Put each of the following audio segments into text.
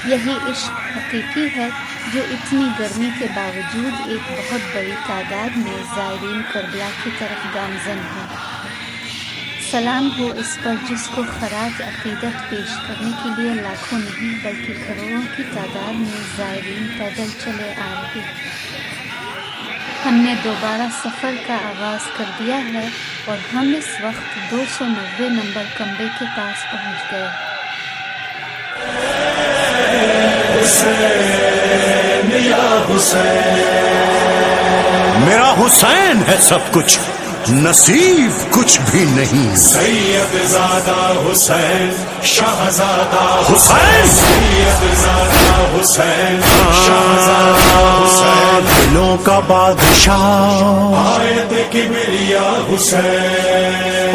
यही इश्क हकीकी है जो इतनी गर्मी के बावजूद एक बहुत बड़ी तादाद में ज़ायरीन करबला की तरफ गामज़न है। सलाम हो इस पर जिसको खराज अक़ीदत पेश करने के लिए लाखों नहीं बल्कि करोड़ों की तादाद में ज़ायरीन पैदल चले आ रहे। हमने दोबारा सफ़र का आगाज़ कर दिया है और हम इस वक्त 290 नंबर कमरे के पास पहुंच गए। हुसैन या हुसैन, मेरा हुसैन है सब कुछ, नसीब कुछ भी नहीं। सैयदजादा हुसैन, शाहजादा हुसैन, सैयदजादा हुसैन, शाहजादा हुसैन, दिलों का बादशाह, आयत किबरिया हुसैन।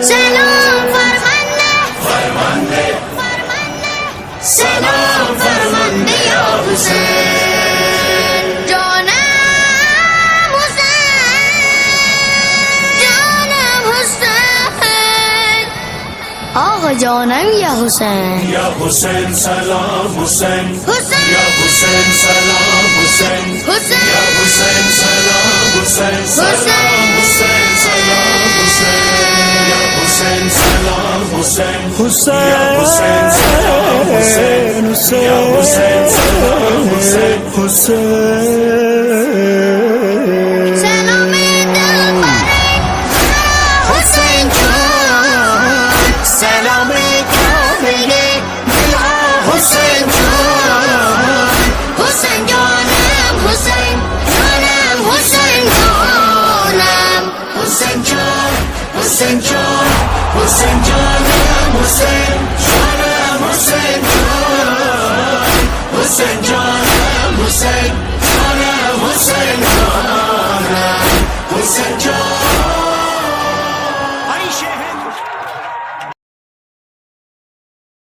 सलाम फरमाने, फरमाने, सलाम फरमाने या हुसैन, जानम हुसैन, आगा जानम या हुसैन, या हुसैन सलाम हुसैन, हुसैन, या हुसैन सलाम हुसैन, हुसैन, या हुसैन सलाम हुसैन, सलाम हुसैन सलाम हुसैन, या हुसैन सलाम हुसैन, या हुसैन सलाम हुसैन, या हुसैन सलाम हुसैन, सलाम दिल पर हुसैन जान, सलाम कामिले दिला हुसैन जान, हुसैन जानम हुसैन, जानम हुसैन जानम, हुसैन जान, हुसैन जान, हुसैन जानम हुसैन, जानम हुसैन जान, हुसैन जानम हुसैन, जानम हुसैन जानम, हुसैन जान।